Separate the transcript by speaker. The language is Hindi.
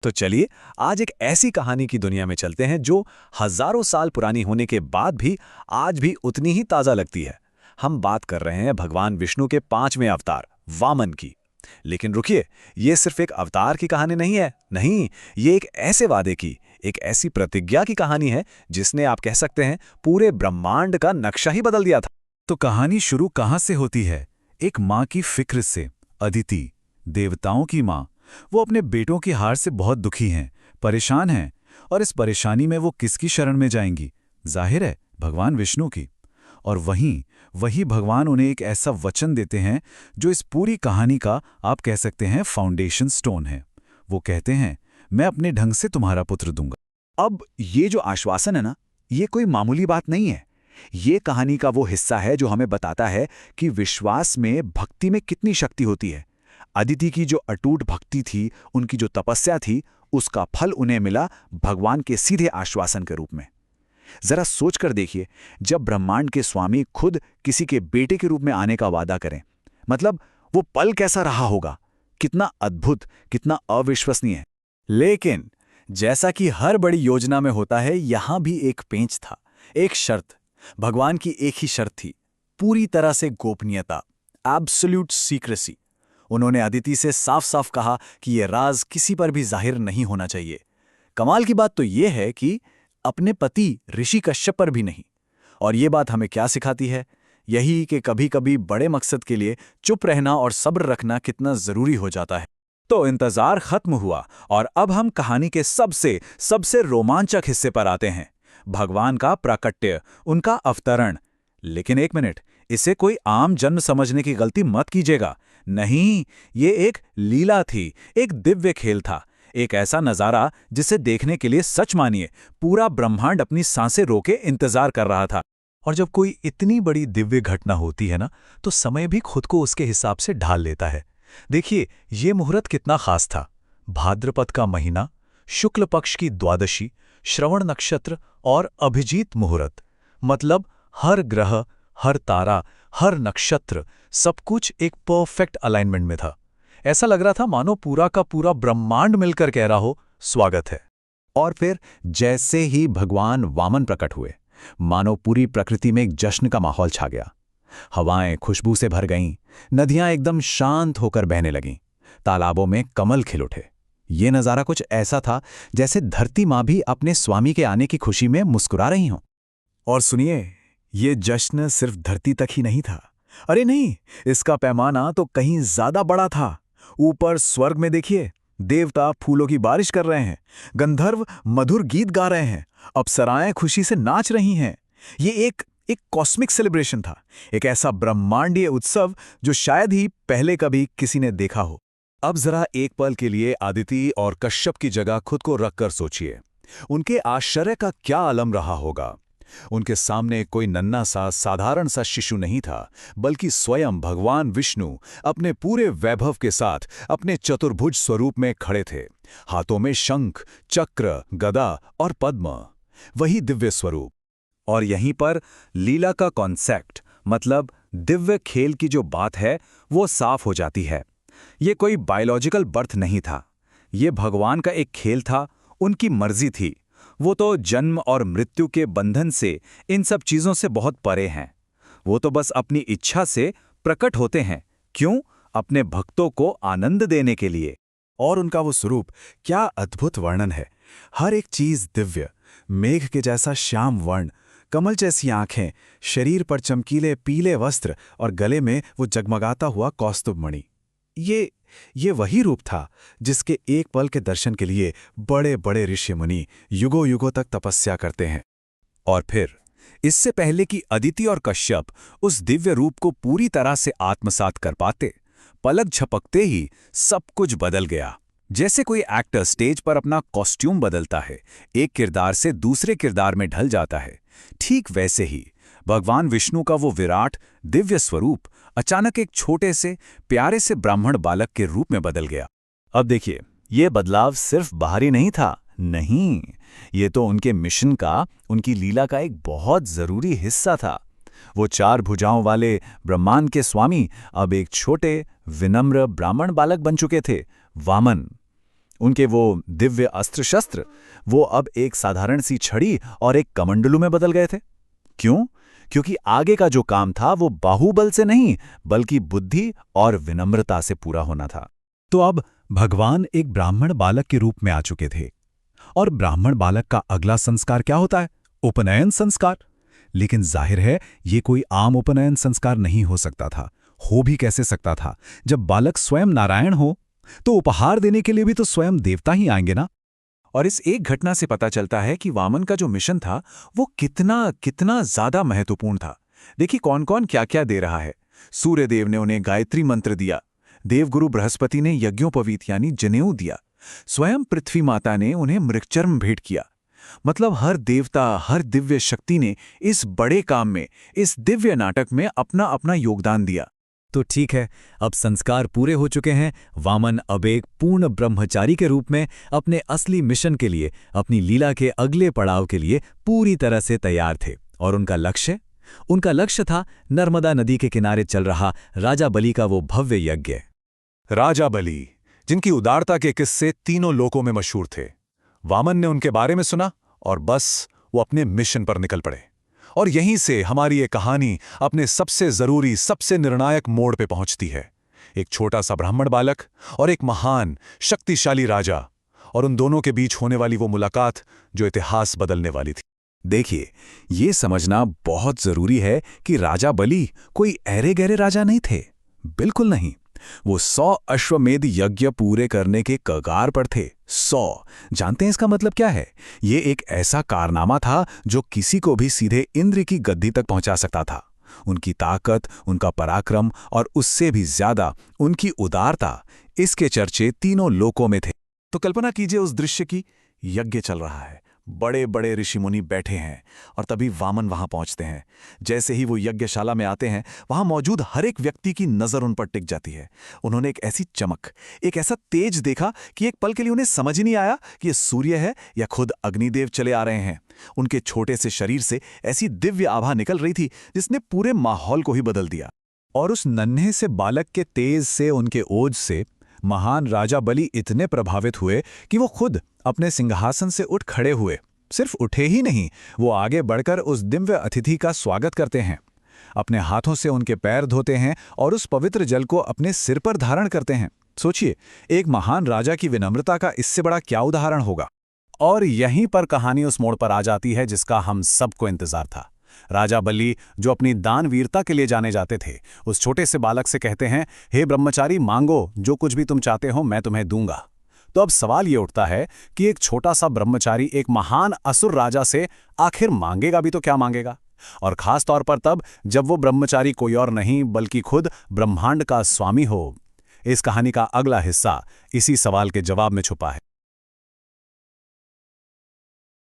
Speaker 1: तो चलिए आज एक ऐसी कहानी की दुनिया में चलते हैं जो हजारों साल पुरानी होने के बाद भी आज भी उतनी ही ताजा लगती है। हम बात कर रहे हैं भगवान विष्णु के 5वें अवतार वामन की। लेकिन रुकिए, ये सिर्फ एक अवतार की कहानी नहीं है। नहीं, ये एक ऐसे वादे की, एक ऐसी प्रतिज्ञा की कहानी है जिसने, आप कह सकते हैं, पूरे ब्रह्मांड का नक्शा ही बदल दिया था।
Speaker 2: तो कहानी शुरू कहाँ से होती है? एक माँ की फिक्र से। अदिति, देवताओं की माँ, वो अपने बेटों की हार से बहुत दुखी हैं, परेशान हैं। और इस परेशानी में वो किसकी शरण में जाएंगी? जाहिर है, भगवान विष्णु की। और वही भगवान उन्हें एक ऐसा वचन देते हैं जो इस पूरी कहानी का, आप कह सकते हैं, फाउंडेशन स्टोन है। वो कहते हैं, मैं अपने ढंग से तुम्हारा पुत्र दूंगा।
Speaker 1: अब ये जो आश्वासन है ना, ये कोई मामूली बात नहीं है। ये कहानी का वो हिस्सा है जो हमें बताता है कि विश्वास में, भक्ति में कितनी शक्ति होती है। अदिति की जो अटूट भक्ति थी, उनकी जो तपस्या थी, उसका फल उन्हें मिला भगवान के सीधे आश्वासन के रूप में। जरा सोचकर देखिए, जब ब्रह्मांड के स्वामी खुद किसी के बेटे के रूप में आने का वादा करें, मतलब वो पल कैसा रहा होगा, कितना अद्भुत, कितना अविश्वसनीय है। लेकिन जैसा कि हर बड़ी योजना में होता है, यहां भी एक पेंच था, एक शर्त। भगवान की एक ही शर्त थी, पूरी तरह से गोपनीयता, एब्सोल्यूट सीक्रेसी। उन्होंने अदिति से साफ साफ कहा कि यह राज किसी पर भी जाहिर नहीं होना चाहिए। कमाल की बात तो यह है कि अपने पति ऋषि कश्यप पर भी नहीं। और ये बात हमें क्या सिखाती है? यही कि कभी कभी बड़े मकसद के लिए चुप रहना और सब्र रखना कितना जरूरी हो जाता है। तो इंतजार खत्म हुआ और अब हम कहानी के सबसे सबसे रोमांचक हिस्से पर आते हैं, भगवान का प्राकट्य, उनका अवतरण। लेकिन एक मिनट, इसे कोई आम जन्म समझने की गलती मत कीजिएगा। नहीं, ये एक लीला थी, एक दिव्य खेल था, एक ऐसा नजारा जिसे देखने के लिए, सच मानिए, पूरा ब्रह्मांड अपनी सांसें रोके इंतजार कर रहा था।
Speaker 2: और जब कोई इतनी बड़ी दिव्य घटना होती है ना, तो समय भी खुद को उसके हिसाब से ढाल लेता है। देखिए, ये मुहूर्त कितना खास था। भाद्रपद का महीना, शुक्ल पक्ष की द्वादशी, श्रवण नक्षत्र और अभिजीत मुहूर्त। मतलब हर ग्रह, हर तारा, हर नक्षत्र, सब कुछ एक परफेक्ट अलाइनमेंट में था। ऐसा लग रहा था मानो पूरा का पूरा ब्रह्मांड मिलकर कह रहा हो, स्वागत है।
Speaker 1: और फिर जैसे ही भगवान वामन प्रकट हुए, मानो पूरी प्रकृति में एक जश्न का माहौल छा गया। हवाएं खुशबू से भर गईं, नदियां एकदम शांत होकर बहने लगीं, तालाबों में कमल खिल उठे। ये नज़ारा कुछ ऐसा था जैसे धरती माँ भी अपने स्वामी के आने की खुशी में मुस्कुरा रही हों। और सुनिए, ये जश्न सिर्फ धरती तक ही नहीं था। अरे नहीं, इसका पैमाना तो कहीं ज्यादा बड़ा था। ऊपर स्वर्ग में देखिए, देवता फूलों की बारिश कर रहे हैं, गंधर्व मधुर गीत गा रहे हैं, अप्सराएं खुशी से नाच रही हैं। ये एक एक कॉस्मिक सेलिब्रेशन था, एक ऐसा ब्रह्मांडीय उत्सव जो शायद ही पहले कभी किसी ने देखा हो। अब जरा एक पल के लिए अदिति और कश्यप की जगह खुद को रखकर सोचिए, उनके आश्चर्य का क्या आलम रहा होगा। उनके सामने कोई नन्हा सा, साधारण सा शिशु नहीं था, बल्कि स्वयं भगवान विष्णु अपने पूरे वैभव के साथ अपने चतुर्भुज स्वरूप में खड़े थे। हाथों में शंख, चक्र, गदा और पद्म, वही दिव्य स्वरूप। और यहीं पर लीला का कॉन्सेप्ट, मतलब दिव्य खेल की जो बात है, वो साफ हो जाती है। ये कोई बायोलॉजिकल बर्थ नहीं था, ये भगवान का एक खेल था, उनकी मर्जी थी। वो तो जन्म और मृत्यु के बंधन से, इन सब चीजों से बहुत परे हैं। वो तो बस अपनी इच्छा से प्रकट होते हैं। क्यों? अपने भक्तों को आनंद देने के लिए। और उनका वो स्वरूप, क्या अद्भुत वर्णन है। हर एक चीज दिव्य, मेघ के जैसा श्याम वर्ण, कमल जैसी आंखें, शरीर पर चमकीले पीले वस्त्र और गले में वो जगमगाता हुआ कौस्तुभ मणि। ये वही रूप था जिसके एक पल के दर्शन के लिए बड़े बड़े ऋषि मुनि युगों युगों तक तपस्या करते हैं। और फिर, इससे पहले कि अदिति और कश्यप उस दिव्य रूप को पूरी तरह से आत्मसात कर पाते, पलक झपकते ही सब कुछ बदल गया। जैसे कोई एक्टर स्टेज पर अपना कॉस्ट्यूम बदलता है, एक किरदार से दूसरे किरदार में ढल जाता है, ठीक वैसे ही भगवान विष्णु का वो विराट दिव्य स्वरूप अचानक एक छोटे से प्यारे से ब्राह्मण बालक के रूप में बदल गया। अब देखिए, ये बदलाव सिर्फ बाहरी नहीं था, नहीं, ये तो उनके मिशन का, उनकी लीला का एक बहुत जरूरी हिस्सा था। वो 4 भुजाओं वाले ब्रह्मांड के स्वामी अब एक छोटे विनम्र ब्राह्मण बालक बन चुके थे, वामन। उनके वो दिव्य अस्त्र शस्त्र वो अब एक साधारण सी छड़ी और एक कमंडलू में बदल गए थे। क्यों? क्योंकि आगे का जो काम था वो बाहुबल से नहीं बल्कि बुद्धि और विनम्रता से पूरा होना था।
Speaker 2: तो अब भगवान एक ब्राह्मण बालक के रूप में आ चुके थे, और ब्राह्मण बालक का अगला संस्कार क्या होता है? उपनयन संस्कार। लेकिन जाहिर है ये कोई आम उपनयन संस्कार नहीं हो सकता था। हो भी कैसे सकता था? जब बालक स्वयं नारायण हो तो उपहार देने के लिए भी तो स्वयं देवता ही आएंगे ना।
Speaker 1: और इस एक घटना से पता चलता है कि वामन का जो मिशन था वो कितना कितना ज्यादा महत्वपूर्ण था। देखिए कौन कौन क्या क्या दे रहा है। सूर्यदेव ने उन्हें गायत्री मंत्र दिया, देवगुरु बृहस्पति ने यज्ञोपवीत यानी जनेऊ दिया, स्वयं पृथ्वी माता ने उन्हें मृगचर्म भेंट किया। मतलब हर देवता, हर दिव्य शक्ति ने इस बड़े काम में, इस दिव्य नाटक में अपना अपना योगदान दिया।
Speaker 2: तो ठीक है, अब संस्कार पूरे हो चुके हैं। वामन अब एक पूर्ण ब्रह्मचारी के रूप में अपने असली मिशन के लिए, अपनी लीला के अगले पड़ाव के लिए पूरी तरह से तैयार थे। और उनका लक्ष्य था नर्मदा नदी के किनारे चल रहा राजा बलि का वो भव्य यज्ञ।
Speaker 3: राजा बलि, जिनकी उदारता के किस्से तीनों लोकों में मशहूर थे। वामन ने उनके बारे में सुना और बस वो अपने मिशन पर निकल पड़े। और यहीं से हमारी ये कहानी अपने सबसे जरूरी, सबसे निर्णायक मोड़ पे पहुंचती है। एक छोटा सा ब्राह्मण बालक और एक महान, शक्तिशाली राजा, और उन दोनों के बीच होने वाली वो मुलाकात जो इतिहास बदलने वाली थी।
Speaker 1: देखिए, ये समझना बहुत जरूरी है कि राजा बलि कोई ऐरे गहरे राजा नहीं थे। बिल्कुल नहीं। वो 100 अश्वमेध यज्ञ पूरे करने के कगार पर थे। 100। जानते हैं इसका मतलब क्या है? ये एक ऐसा कारनामा था जो किसी को भी सीधे इंद्र की गद्दी तक पहुंचा सकता था। उनकी ताकत, उनका पराक्रम और उससे भी ज्यादा उनकी उदारता, इसके चर्चे तीनों लोकों में थे। तो कल्पना कीजिए उस दृश्य की। यज्ञ चल रहा है, बड़े बड़े ऋषि मुनि बैठे हैं, और तभी वामन वहां पहुंचते हैं। जैसे ही वो यज्ञशाला में आते हैं, वहां मौजूद हर एक व्यक्ति की नजर उन पर टिक जाती है। उन्होंने एक ऐसी चमक, एक ऐसा तेज देखा कि एक पल के लिए उन्हें समझ ही नहीं आया कि ये सूर्य है या खुद अग्निदेव चले आ रहे हैं। उनके छोटे से शरीर से ऐसी दिव्य आभा निकल रही थी जिसने पूरे माहौल को ही बदल दिया।
Speaker 2: और उस नन्हे से बालक के तेज से, उनके ओज से महान राजा बलि इतने प्रभावित हुए कि वो खुद अपने सिंहासन से उठ खड़े हुए। सिर्फ उठे ही नहीं, वो आगे बढ़कर उस दिव्य अतिथि का स्वागत करते हैं, अपने हाथों से उनके पैर धोते हैं और उस पवित्र जल को अपने सिर पर धारण करते हैं। सोचिए, एक महान राजा की विनम्रता का इससे बड़ा क्या उदाहरण होगा।
Speaker 1: और यहीं पर कहानी उस मोड़ पर आ जाती है जिसका हम सबको इंतजार था। राजा बलि, जो अपनी दानवीरता के लिए जाने जाते थे, उस छोटे से बालक से कहते हैं, हे ब्रह्मचारी, मांगो, जो कुछ भी तुम चाहते हो मैं तुम्हें दूंगा। तो अब सवाल ये उठता है कि एक छोटा सा ब्रह्मचारी एक महान असुर राजा से आखिर मांगेगा भी तो क्या मांगेगा? और खास तौर पर तब जब वो ब्रह्मचारी कोई और नहीं बल्कि खुद ब्रह्मांड का स्वामी हो। इस कहानी का अगला हिस्सा इसी सवाल के जवाब में छुपा है।